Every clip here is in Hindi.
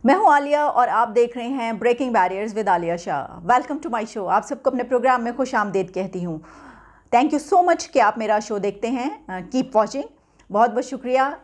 मैं हूं आलिया और आप देख रहे हैं breaking barriers with Alia Shah. Welcome to my show. आप सबको अपने प्रोग्राम में खुश आमदीद कहती हूं। थैंक यू सो मच कि आप मेरा शो देखते हैं। Keep watching. बहुत बहुत शुक्रिया।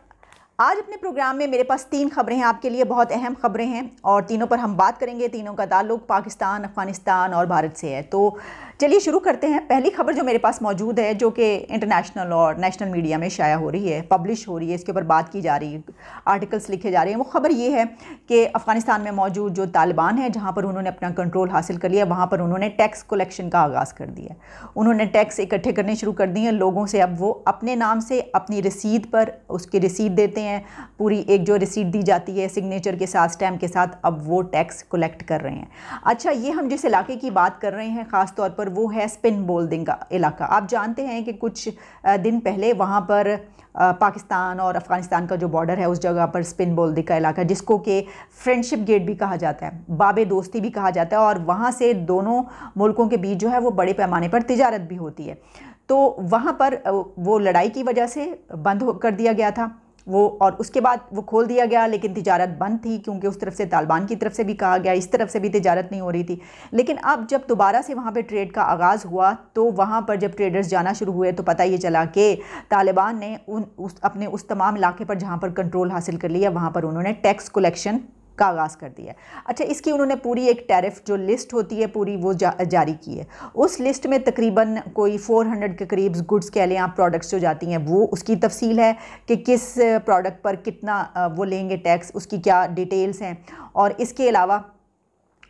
आज अपने प्रोग्राम में मेरे पास 3 खबरें हैं आपके लिए, बहुत अहम खबरें हैं और तीनों पर हम बात करेंगे। तीनों का ताल्लुक पाकिस्तान, अफगानिस्तान और भारत से है। तो चलिए शुरू करते हैं। पहली खबर जो मेरे पास मौजूद है, जो कि इंटरनेशनल और नेशनल मीडिया में शाया हो रही है, पब्लिश हो रही है, इसके ऊपर बात की जा रही है, आर्टिकल्स लिखे जा रहे हैं। वो खबर ये है कि अफ़गानिस्तान में मौजूद जो तालिबान है, जहाँ पर उन्होंने अपना कंट्रोल हासिल कर लिया, वहाँ पर उन्होंने टैक्स कलेक्शन का आगाज़ कर दिया। उन्होंने टैक्स इकट्ठे करने शुरू कर दिए लोगों से। अब वो अपने नाम से अपनी रसीद पर उसकी रसीद देते हैं, पूरी एक जो रसीद दी जाती है सिग्नेचर के साथ, स्टैम्प के साथ, अब वो टैक्स कलेक्ट कर रहे हैं। अच्छा, ये हम जिस इलाके की बात कर रहे हैं ख़ास तौर पर, वो है स्पिन बोल्डिंग का इलाका। आप जानते हैं कि कुछ दिन पहले वहाँ पर पाकिस्तान और अफ़गानिस्तान का जो बॉर्डर है, उस जगह पर स्पिन बोल्डिंग का इलाका, जिसको कि फ्रेंडशिप गेट भी कहा जाता है, बाबे दोस्ती भी कहा जाता है, और वहाँ से दोनों मुल्कों के बीच जो है वो बड़े पैमाने पर तिजारत भी होती है। तो वहाँ पर वो लड़ाई की वजह से बंद कर दिया गया था वो, और उसके बाद वो खोल दिया गया, लेकिन तिजारत बंद थी क्योंकि उस तरफ से तालिबान की तरफ से भी कहा गया, इस तरफ से भी तिजारत नहीं हो रही थी। लेकिन अब जब दोबारा से वहाँ पे ट्रेड का आगाज़ हुआ, तो वहाँ पर जब ट्रेडर्स जाना शुरू हुए तो पता ये चला कि तालिबान ने अपने उस तमाम इलाके पर जहाँ पर कंट्रोल हासिल कर लिया, वहाँ पर उन्होंने टैक्स कलेक्शन का आगाज़ कर दिया। अच्छा, इसकी उन्होंने पूरी एक टैरिफ जो लिस्ट होती है पूरी वो जारी की है। उस लिस्ट में तकरीबन कोई 400 के करीब गुड्स कह लें आप, प्रोडक्ट्स जो जाती हैं, वो उसकी तफसील है कि किस प्रोडक्ट पर कितना वो लेंगे टैक्स, उसकी क्या डिटेल्स हैं। और इसके अलावा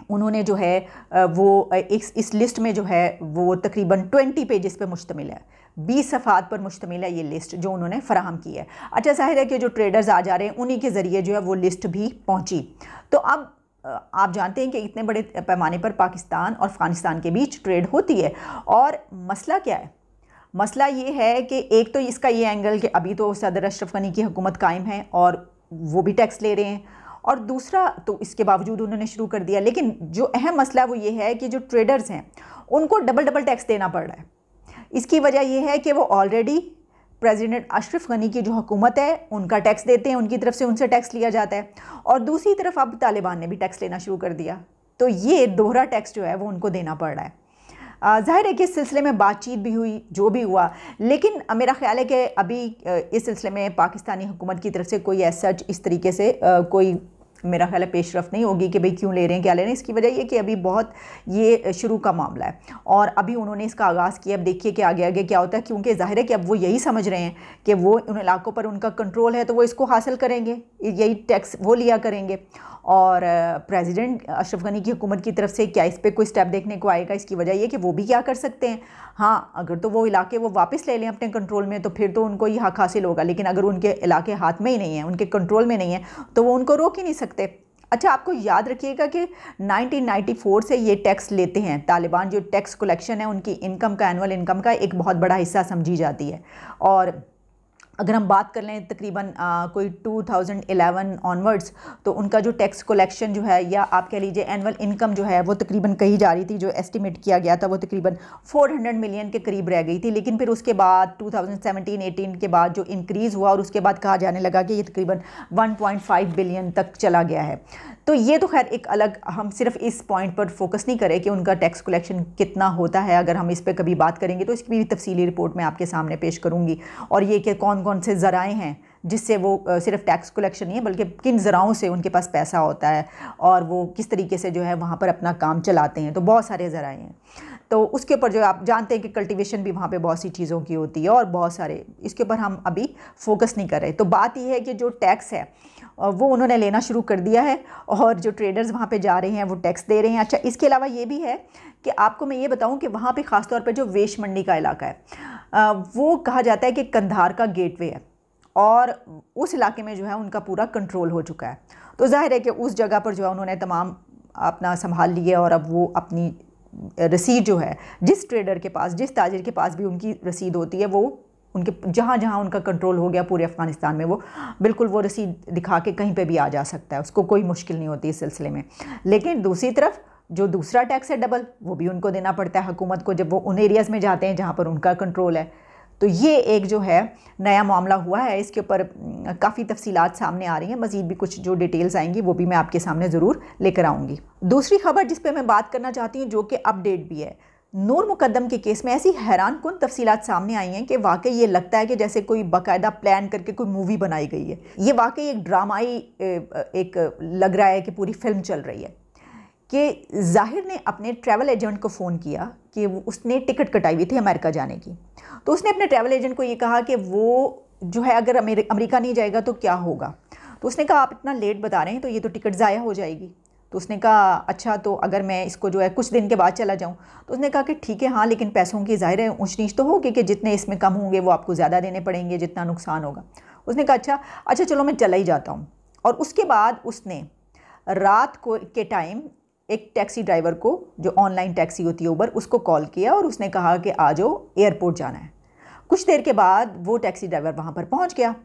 उन्होंने जो है वो इस लिस्ट में जो है वो तकरीबन 20 पेजेस पे मुश्तमिल है, 20 सफ़ात पर मुश्तमिल है ये लिस्ट जो उन्होंने फ़राहम की है। अच्छा, ज़ाहिर है कि जो ट्रेडर्स आ जा रहे हैं उन्हीं के ज़रिए जो है वो लिस्ट भी पहुंची। तो अब आप जानते हैं कि इतने बड़े पैमाने पर पाकिस्तान और अफ़गानिस्तान के बीच ट्रेड होती है, और मसला क्या है? मसला ये है कि एक तो इसका ये एंगल कि अभी तो सदर अशरफ गनी की हुकूमत कायम है और वो भी टैक्स ले रहे हैं, और दूसरा तो इसके बावजूद उन्होंने शुरू कर दिया। लेकिन जो अहम मसला वो ये है कि जो ट्रेडर्स हैं उनको डबल टैक्स देना पड़ रहा है। इसकी वजह यह है कि वो ऑलरेडी प्रेसिडेंट अशरफ गनी की जो हुकूमत है उनका टैक्स देते हैं, उनकी तरफ से उनसे टैक्स लिया जाता है, और दूसरी तरफ अब तालिबान ने भी टैक्स लेना शुरू कर दिया। तो ये दोहरा टैक्स जो है वो उनको देना पड़ रहा है। ज़ाहिर है कि इस सिलसिले में बातचीत भी हुई, जो भी हुआ, लेकिन मेरा ख्याल है कि अभी इस सिलसिले में पाकिस्तानी हुकूमत की तरफ से कोई ऐसा इस तरीके से कोई मेरा ख्याल है पेशरफ नहीं होगी कि भाई क्यों ले रहे हैं, क्या ले रहे हैं। इसकी वजह ये कि अभी बहुत ये शुरू का मामला है और अभी उन्होंने इसका आगाज़ किया। अब देखिए कि आगे आगे क्या होता है, क्योंकि ज़ाहिर है कि अब वो यही समझ रहे हैं कि वो उन इलाकों पर उनका कंट्रोल है तो वो इसको हासिल करेंगे, यही टैक्स वो लिया करेंगे। और प्रेसिडेंट अशरफ गनी की हुकूमत की तरफ से क्या इस पर कोई स्टेप देखने को आएगा? इसकी वजह ये कि वो भी क्या कर सकते हैं, हाँ, अगर तो वो इलाके वो वापस ले लें अपने कंट्रोल में तो फिर तो उनको ये हक हासिल होगा, लेकिन अगर उनके इलाके हाथ में ही नहीं है, उनके कंट्रोल में नहीं है, तो वो उनको रोक ही नहीं सकते। अच्छा, आपको याद रखिएगा कि 1994 से ये टैक्स लेते हैं तालिबान। जो टैक्स कलेक्शन है उनकी इनकम का, एनुअल इनकम का एक बहुत बड़ा हिस्सा समझी जाती है। और अगर हम बात कर लें तकरीबन कोई 2011 ऑनवर्ड्स, तो उनका जो टैक्स कलेक्शन जो है, या आप कह लीजिए एनुअल इनकम जो है, वो तकरीबन कही जा रही थी, जो एस्टिमेट किया गया था वो तकरीबन 400 मिलियन के करीब रह गई थी। लेकिन फिर उसके बाद 2017-18 के बाद जो इंक्रीज़ हुआ और उसके बाद कहा जाने लगा कि ये तकरीबन 1.5 बिलियन तक चला गया है। तो ये तो खैर एक अलग, हम सिर्फ इस पॉइंट पर फोकस नहीं करें कि उनका टैक्स कलेक्शन कितना होता है। अगर हम इस पर कभी बात करेंगे तो इसकी भी तफसीली रिपोर्ट मैं आपके सामने पेश करूँगी, और ये कि कौन कौन से ज़राए हैं जिससे वो सिर्फ टैक्स कलेक्शन नहीं है बल्कि किन ज़राओं से उनके पास पैसा होता है और वो किस तरीके से जो है वहाँ पर अपना काम चलाते हैं। तो बहुत सारे ज़राए हैं। तो उसके ऊपर जो आप जानते हैं कि कल्टीवेशन भी वहाँ पे बहुत सी चीज़ों की होती है और बहुत सारे, इसके ऊपर हम अभी फोकस नहीं कर रहे। तो बात यह है कि जो टैक्स है वो उन्होंने लेना शुरू कर दिया है और जो ट्रेडर्स वहाँ पे जा रहे हैं वो टैक्स दे रहे हैं। अच्छा, इसके अलावा ये भी है कि आपको मैं ये बताऊं कि वहाँ पे ख़ास तौर पे जो वेश मंडी का इलाका है वो कहा जाता है कि कंधार का गेटवे है, और उस इलाके में जो है उनका पूरा कंट्रोल हो चुका है। तो जाहिर है कि उस जगह पर जो है उन्होंने तमाम अपना संभाल लिया, और अब वो अपनी रसीद जो है, जिस ट्रेडर के पास, जिस ताजिर के पास भी उनकी रसीद होती है, वो उनके जहाँ जहाँ उनका कंट्रोल हो गया पूरे अफ़गानिस्तान में, वो बिल्कुल वो रसीद दिखा के कहीं पे भी आ जा सकता है, उसको कोई मुश्किल नहीं होती इस सिलसिले में। लेकिन दूसरी तरफ जो दूसरा टैक्स है डबल, वो भी उनको देना पड़ता है हुकूमत को, जब वो उन एरियाज़ में जाते हैं जहाँ पर उनका कंट्रोल है। तो ये एक जो है नया मामला हुआ है, इसके ऊपर काफ़ी तफसीलात सामने आ रही हैं। मज़ीद भी कुछ जो डिटेल्स आएंगी वो भी मैं आपके सामने ज़रूर लेकर आऊँगी। दूसरी खबर जिस पे मैं बात करना चाहती हूँ, जो कि अपडेट भी है, नूर मुकद्दम के केस में ऐसी हैरान कुन तफसीलात सामने आई हैं कि वाकई ये लगता है कि जैसे कोई बाकायदा प्लान करके कोई मूवी बनाई गई है। ये वाकई एक ड्रामाई एक लग रहा है कि पूरी फिल्म चल रही है कि जाहिर ने अपने ट्रैवल एजेंट को फ़ोन किया कि उसने टिकट कटाई हुई थी अमेरिका जाने की। तो उसने अपने ट्रैवल एजेंट को ये कहा कि वो जो है अगर अमेरिका नहीं जाएगा तो क्या होगा। तो उसने कहा आप इतना लेट बता रहे हैं तो ये तो टिकट ज़ाया हो जाएगी। तो उसने कहा अच्छा, तो अगर मैं इसको जो है कुछ दिन के बाद चला जाऊं। तो उसने कहा कि ठीक है, हाँ, लेकिन पैसों की ज़ाहिर है ऊंच नीच तो होगी कि जितने इसमें कम होंगे वो आपको ज़्यादा देने पड़ेंगे, जितना नुकसान होगा। उसने कहा अच्छा चलो मैं चला ही जाता हूँ। और उसके बाद उसने रात को के टाइम एक टैक्सी ड्राइवर को, जो ऑनलाइन टैक्सी होती है ऊबर, उसको कॉल किया और उसने कहा कि आ जाओ, एयरपोर्ट जाना है। कुछ देर के बाद वो टैक्सी ड्राइवर वहाँ पर पहुँच गया।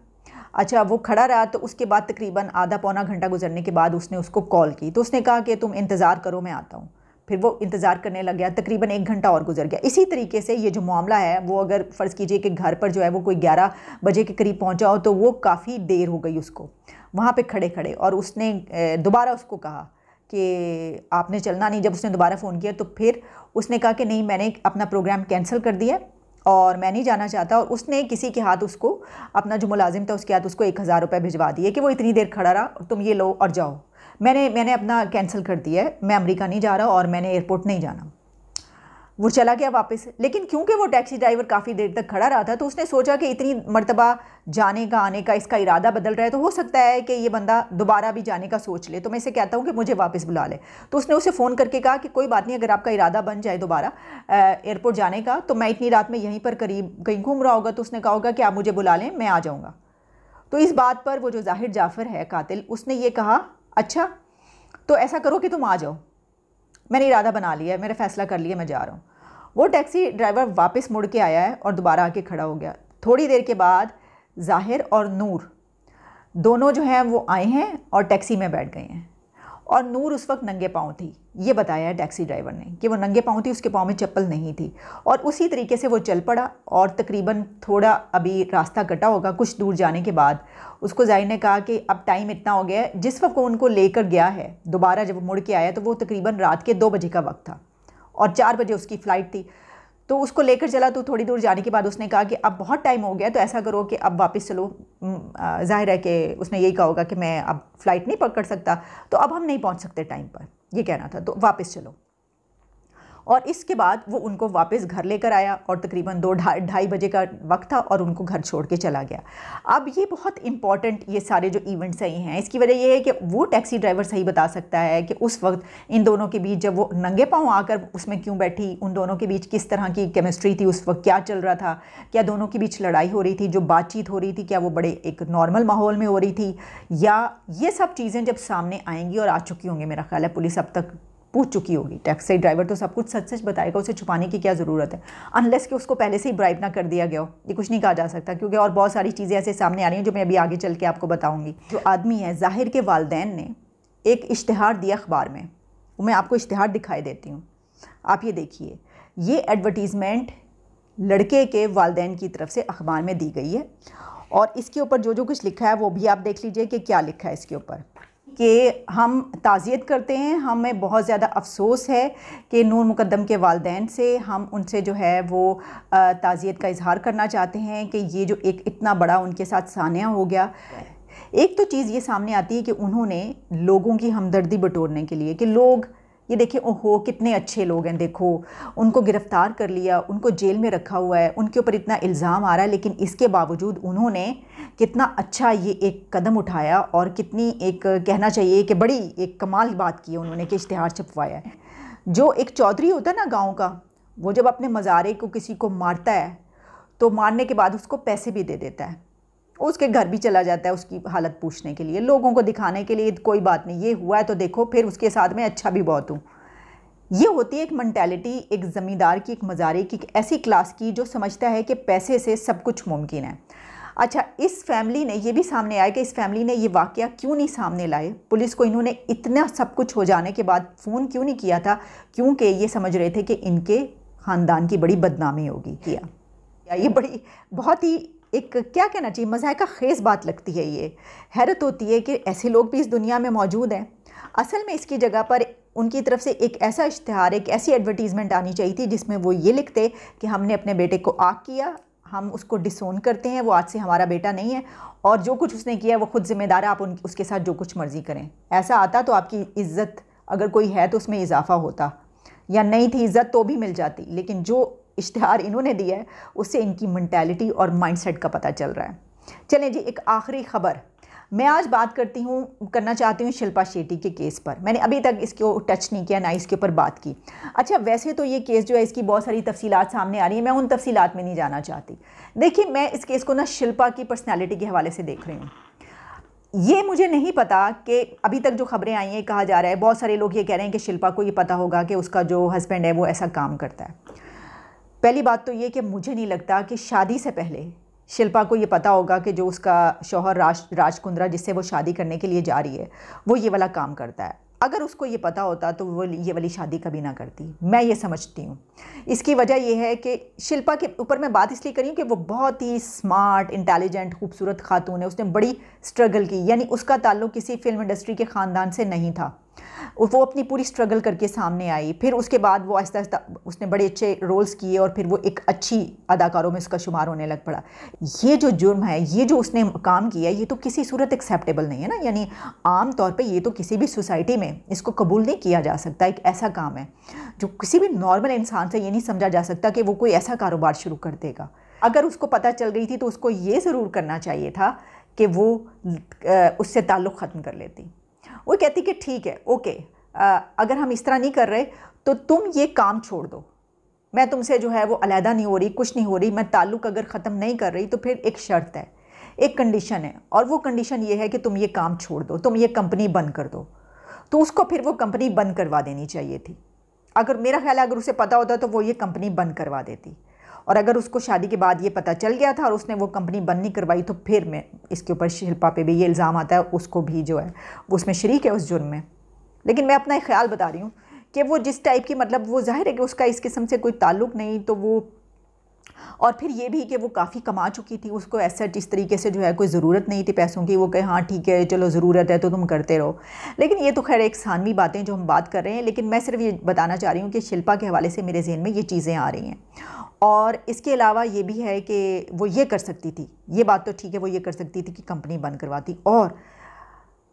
अच्छा, वो खड़ा रहा। तो उसके बाद तकरीबन आधा पौना घंटा गुजरने के बाद उसने उसको कॉल की। तो उसने कहा कि तुम इंतज़ार करो, मैं आता हूँ। फिर वो इंतज़ार करने लग गया। तकरीबन 1 घंटा और गुजर गया। इसी तरीके से ये जो मामला है वो, अगर फ़र्ज़ कीजिए कि घर पर जो है वो कोई 11 बजे के करीब पहुँचा हो, तो वो काफ़ी देर हो गई उसको वहाँ पे खड़े खड़े। और उसने दोबारा उसको कहा कि आपने चलना नहीं। जब उसने दोबारा फ़ोन किया तो फिर उसने कहा कि नहीं, मैंने अपना प्रोग्राम कैंसिल कर दिया और मैं नहीं जाना चाहता। और उसने किसी के हाथ उसको, अपना जो मुलाजिम था उसके हाथ उसको 1000 रुपये भिजवा दिए कि वो इतनी देर खड़ा रहा, तुम ये लो और जाओ, मैंने अपना कैंसिल कर दिया है, मैं अमेरिका नहीं जा रहा और मैंने एयरपोर्ट नहीं जाना। वो चला गया वापस। लेकिन क्योंकि वो टैक्सी ड्राइवर काफ़ी देर तक खड़ा रहा था तो उसने सोचा कि इतनी मर्तबा जाने का आने का इसका इरादा बदल रहा है तो हो सकता है कि ये बंदा दोबारा भी जाने का सोच ले, तो मैं इसे कहता हूँ कि मुझे वापस बुला ले। तो उसने उसे फ़ोन करके कहा कि कोई बात नहीं, अगर आपका इरादा बन जाए दोबारा एयरपोर्ट जाने का तो मैं इतनी रात में यहीं पर करीब कहीं घूम रहा होगा, तो उसने कहा होगा कि आप मुझे बुला लें, मैं आ जाऊँगा। तो इस बात पर वो जो ज़ाहिर जाफ़र है कातिल, उसने ये कहा अच्छा तो ऐसा करो कि तुम आ जाओ, मैंने इरादा बना लिया है, मेरा फ़ैसला कर लिया, मैं जा रहा हूँ। वो टैक्सी ड्राइवर वापस मुड़ के आया है और दोबारा आके खड़ा हो गया। थोड़ी देर के बाद ज़ाहिर और नूर दोनों जो हैं वो आए हैं और टैक्सी में बैठ गए हैं। और नूर उस वक्त नंगे पाँव थी, ये बताया है टैक्सी ड्राइवर ने कि वो नंगे पाँव थी, उसके पाँव में चप्पल नहीं थी। और उसी तरीके से वो चल पड़ा और तकरीबन थोड़ा अभी रास्ता कटा होगा, कुछ दूर जाने के बाद उसको ज़ाहिर ने कहा कि अब टाइम इतना हो गया है। जिस वक्त वो उनको लेकर गया है दोबारा, जब वो मुड़ के आया तो वो तकरीबन रात के 2 बजे का वक्त था और 4 बजे उसकी फ़्लाइट थी। तो उसको लेकर चला। तो थोड़ी दूर जाने के बाद उसने कहा कि अब बहुत टाइम हो गया, तो ऐसा करो कि अब वापस चलो। ज़ाहिर है कि उसने यही कहा होगा कि मैं अब फ़्लाइट नहीं पकड़ सकता, तो अब हम नहीं पहुंच सकते टाइम पर, ये कहना था, तो वापस चलो। और इसके बाद वो उनको वापस घर लेकर आया और तकरीबन 2-2:30 बजे का वक्त था और उनको घर छोड़ के चला गया। अब ये बहुत इंपॉर्टेंट ये सारे जो इवेंट्स सही हैं, इसकी वजह ये है कि वो टैक्सी ड्राइवर सही बता सकता है कि उस वक्त इन दोनों के बीच, जब वो नंगे पाँव आकर उसमें क्यों बैठी, उन दोनों के बीच किस तरह की केमिस्ट्री थी, उस वक्त क्या चल रहा था, क्या दोनों के बीच लड़ाई हो रही थी, जो बातचीत हो रही थी क्या वो बड़े एक नॉर्मल माहौल में हो रही थी, या ये सब चीज़ें जब सामने आएंगी और आ चुकी होंगी, मेरा ख्याल है पुलिस अब तक पूछ चुकी होगी। टैक्सी ड्राइवर तो सब कुछ सच सच बताएगा, उसे छुपाने की क्या ज़रूरत है, अनलेस कि उसको पहले से ही ब्राइब ना कर दिया गया हो। ये कुछ नहीं कहा जा सकता, क्योंकि और बहुत सारी चीज़ें ऐसे सामने आ रही हैं जो मैं अभी आगे चल के आपको बताऊंगी। जो आदमी है, ज़ाहिर के वालिदैन ने एक इश्तिहार दिया अखबार में, वो मैं आपको इश्तिहार दिखाई देती हूँ, आप ये देखिए। ये एडवर्टीज़मेंट लड़के के वालिदैन की तरफ से अखबार में दी गई है और इसके ऊपर जो जो कुछ लिखा है वो भी आप देख लीजिए कि क्या लिखा है इसके ऊपर। कि हम ताज़ियत करते हैं, हमें बहुत ज़्यादा अफसोस है कि नूर मुकद्दम के वालिदैन से, हम उनसे जो है वो ताज़ियत का इजहार करना चाहते हैं कि ये जो एक इतना बड़ा उनके साथ सानिया हो गया। एक तो चीज़ ये सामने आती है कि उन्होंने लोगों की हमदर्दी बटोरने के लिए, कि लोग ये देखें, ओहो कितने अच्छे लोग हैं, देखो उनको गिरफ़्तार कर लिया, उनको जेल में रखा हुआ है, उनके ऊपर इतना इल्ज़ाम आ रहा है, लेकिन इसके बावजूद उन्होंने कितना अच्छा ये एक कदम उठाया और कितनी एक कहना चाहिए कि बड़ी एक कमाल बात की है उन्होंने कि इश्तिहार छपवाया है। जो एक चौधरी होता है ना गाँव का, वो जब अपने मज़ारे को किसी को मारता है तो मारने के बाद उसको पैसे भी दे देता है, उसके घर भी चला जाता है उसकी हालत पूछने के लिए, लोगों को दिखाने के लिए, कोई बात नहीं ये हुआ है तो देखो, फिर उसके साथ में अच्छा भी बहुत हूँ। ये होती है एक मेंटालिटी एक ज़मींदार की, एक मज़ारे की, एक ऐसी क्लास की जो समझता है कि पैसे से सब कुछ मुमकिन है। अच्छा, इस फैमिली ने ये भी सामने आया कि इस फैमिली ने ये वाक़या क्यों नहीं सामने लाए, पुलिस को इन्होंने इतना सब कुछ हो जाने के बाद फ़ोन क्यों नहीं किया था, क्योंकि ये समझ रहे थे कि इनके ख़ानदान की बड़ी बदनामी होगी। किया ये बड़ी बहुत ही एक क्या कहना चाहिए मज़ाक़ा ख़ेज़ बात लगती है। ये हैरत होती है कि ऐसे लोग भी इस दुनिया में मौजूद हैं। असल में इसकी जगह पर उनकी तरफ से एक ऐसा इश्तिहार, एक ऐसी एडवर्टीज़मेंट आनी चाहिए थी जिसमें वो ये लिखते कि हमने अपने बेटे को आग किया, हम उसको डिसोन करते हैं, वो आज से हमारा बेटा नहीं है और जो कुछ उसने किया वो खुद ज़िम्मेदार है, आप उसके साथ जो कुछ मर्ज़ी करें। ऐसा आता तो आपकी इज़्ज़त अगर कोई है तो उसमें इजाफ़ा होता, या नहीं थी इज़्ज़त तो भी मिल जाती। लेकिन जो इश्तिहार इन्होंने दिया है उससे इनकी मेंटालिटी और माइंडसेट का पता चल रहा है। चलें जी, एक आखिरी ख़बर मैं आज बात करना चाहती हूँ शिल्पा शेट्टी के केस पर। मैंने अभी तक इसको टच नहीं किया, ना इसके ऊपर बात की। अच्छा, वैसे तो ये केस जो है इसकी बहुत सारी तफसीलात सामने आ रही है, मैं उन तफसीलात में नहीं जाना चाहती। देखिए, मैं इस केस को ना शिल्पा की पर्सनैलिटी के हवाले से देख रही हूँ। ये मुझे नहीं पता कि अभी तक जो खबरें आई हैं, कहा जा रहा है, बहुत सारे लोग ये कह रहे हैं कि शिल्पा को ये पता होगा कि उसका जो हस्बैंड है वो ऐसा काम करता है। पहली बात तो ये कि मुझे नहीं लगता कि शादी से पहले शिल्पा को ये पता होगा कि जो उसका शौहर राज कुंद्रा, जिससे वो शादी करने के लिए जा रही है, वो ये वाला काम करता है। अगर उसको ये पता होता तो वो ये वाली शादी कभी ना करती, मैं ये समझती हूँ। इसकी वजह ये है कि शिल्पा के ऊपर मैं बात इसलिए करी हूँ कि वो बहुत ही स्मार्ट, इंटेलिजेंट, खूबसूरत खातून है। उसने बड़ी स्ट्रगल की, यानी उसका ताल्लुक़ किसी फिल्म इंडस्ट्री के ख़ानदान से नहीं था। वो अपनी पूरी स्ट्रगल करके सामने आई, फिर उसके बाद वो आहिस्ता आहिस्ता उसने बड़े अच्छे रोल्स किए और फिर वो एक अच्छी अदाकारों में उसका शुमार होने लग पड़ा। ये जो जुर्म है, ये जो उसने काम किया, ये तो किसी सूरत एक्सेप्टेबल नहीं है ना। यानी आम तौर पे ये तो किसी भी सोसाइटी में इसको कबूल नहीं किया जा सकता। एक ऐसा काम है जो किसी भी नॉर्मल इंसान से ये नहीं समझा जा सकता कि वो कोई ऐसा कारोबार शुरू कर देगा। अगर उसको पता चल गई थी तो उसको ये ज़रूर करना चाहिए था कि वो उससे ताल्लुक़ ख़त्म कर लेती। वो कहती कि ठीक है, ओके, अगर हम इस तरह नहीं कर रहे तो तुम ये काम छोड़ दो, मैं तुमसे जो है वो अलहदा नहीं हो रही, कुछ नहीं हो रही, मैं ताल्लुक़ अगर ख़त्म नहीं कर रही तो फिर एक शर्त है, एक कंडीशन है, और वो कंडीशन ये है कि तुम ये काम छोड़ दो, तुम ये कंपनी बंद कर दो। तो उसको फिर वो कंपनी बंद करवा देनी चाहिए थी। अगर मेरा ख्याल है अगर उसे पता होता तो वो ये कंपनी बंद करवा देती। और अगर उसको शादी के बाद ये पता चल गया था और उसने वो कंपनी बंद नहीं करवाई तो फिर मैं इसके ऊपर शिल्पा पे भी ये इल्ज़ाम आता है, उसको भी जो है वो उसमें शरीक है उस जुर्म में। लेकिन मैं अपना एक ख्याल बता रही हूँ कि वो जिस टाइप की, मतलब वो ज़ाहिर है कि उसका इस किस्म से कोई ताल्लुक़ नहीं, तो वो, और फिर ये भी कि वो काफ़ी कमा चुकी थी, उसको ऐसा जिस तरीके से जो है कोई ज़रूरत नहीं थी पैसों की। वो कहे हाँ ठीक है, चलो ज़रूरत है तो तुम करते रहो। लेकिन ये तो खैर एक सानवी बातें जो हम बात कर रहे हैं, लेकिन मैं सिर्फ ये बताना चाह रही हूँ कि शिल्पा के हवाले से मेरे जहन में ये चीज़ें आ रही हैं। और इसके अलावा ये भी है कि वो ये कर सकती थी, ये बात तो ठीक है, वो ये कर सकती थी कि कंपनी बंद करवाती। और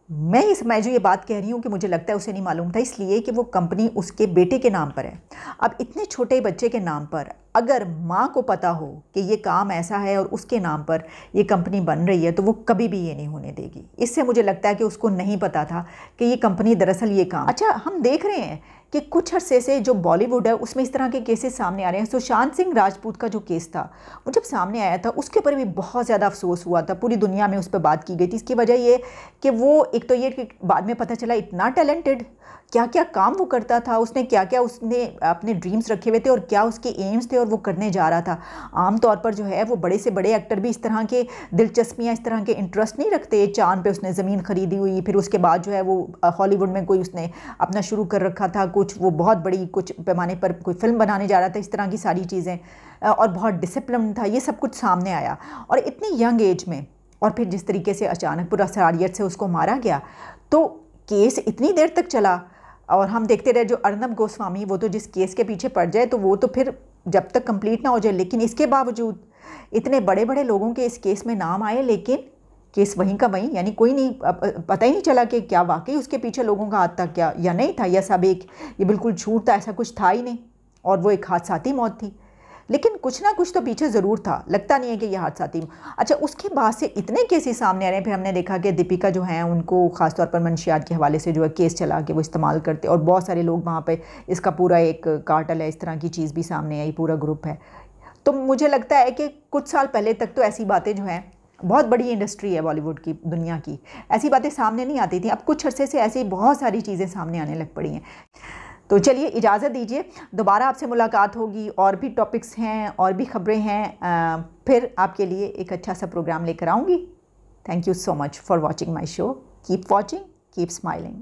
मैं जो ये बात कह रही हूँ कि मुझे लगता है उसे नहीं मालूम था, इसलिए कि वो कंपनी उसके बेटे के नाम पर है। अब इतने छोटे बच्चे के नाम पर अगर माँ को पता हो कि ये काम ऐसा है और उसके नाम पर ये कंपनी बन रही है तो वो कभी भी ये नहीं होने देगी। इससे मुझे लगता है कि उसको नहीं पता था कि ये कंपनी दरअसल ये काम। अच्छा, हम देख रहे हैं कि कुछ अरसे से जो बॉलीवुड है उसमें इस तरह के केसेस सामने आ रहे हैं। सुशांत सिंह राजपूत का जो केस था वो जब सामने आया था उसके ऊपर भी बहुत ज़्यादा अफसोस हुआ था, पूरी दुनिया में उस पर बात की गई थी। इसकी वजह ये कि वो, एक तो ये कि बाद में पता चला इतना टैलेंटेड, क्या क्या काम वो करता था, उसने क्या क्या उसने अपने ड्रीम्स रखे हुए थे और क्या उसके एम्स थे और वो करने जा रहा था। आम तौर पर जो है वो बड़े से बड़े एक्टर भी इस तरह के दिलचस्पियाँ, इस तरह के इंटरेस्ट नहीं रखते। चांद पे उसने ज़मीन ख़रीदी हुई, फिर उसके बाद जो है वो हॉलीवुड में कोई उसने अपना शुरू कर रखा था, कुछ वो बहुत बड़ी कुछ पैमाने पर कोई फिल्म बनाने जा रहा था, इस तरह की सारी चीज़ें, और बहुत डिसिप्लिन था। ये सब कुछ सामने आया और इतनी यंग एज में, और फिर जिस तरीके से अचानक पूरा सरारियत से उसको मारा गया, तो केस इतनी देर तक चला और हम देखते रहे। जो अर्नब गोस्वामी, वो तो जिस केस के पीछे पड़ जाए तो वो तो फिर जब तक कंप्लीट ना हो जाए। लेकिन इसके बावजूद इतने बड़े बड़े लोगों के इस केस में नाम आए, लेकिन केस वहीं का वहीं, यानी कोई नहीं, पता ही नहीं चला कि क्या वाकई उसके पीछे लोगों का हाथ था क्या या नहीं था, या सब एक ये बिल्कुल झूठ था, ऐसा कुछ था ही नहीं और वो एक हादसाती मौत थी। लेकिन कुछ ना कुछ तो पीछे ज़रूर था, लगता नहीं है कि यह हादसाती। अच्छा, उसके बाद से इतने केसेस सामने आ रहे हैं। फिर हमने देखा कि दीपिका जो हैं उनको ख़ासतौर पर मंशियात के हवाले से जो है केस चला के वो इस्तेमाल करते, और बहुत सारे लोग वहाँ पे, इसका पूरा एक कार्टल है, इस तरह की चीज़ भी सामने आई, पूरा ग्रुप है। तो मुझे लगता है कि कुछ साल पहले तक तो ऐसी बातें जो हैं, बहुत बड़ी इंडस्ट्री है बॉलीवुड की, दुनिया की, ऐसी बातें सामने नहीं आती थी। अब कुछ अरसे से ऐसी बहुत सारी चीज़ें सामने आने लग पड़ी हैं। तो चलिए इजाज़त दीजिए, दोबारा आपसे मुलाकात होगी, और भी टॉपिक्स हैं और भी ख़बरें हैं, फिर आपके लिए एक अच्छा सा प्रोग्राम लेकर आऊँगी। Thank you so much for watching my show. Keep watching, keep smiling.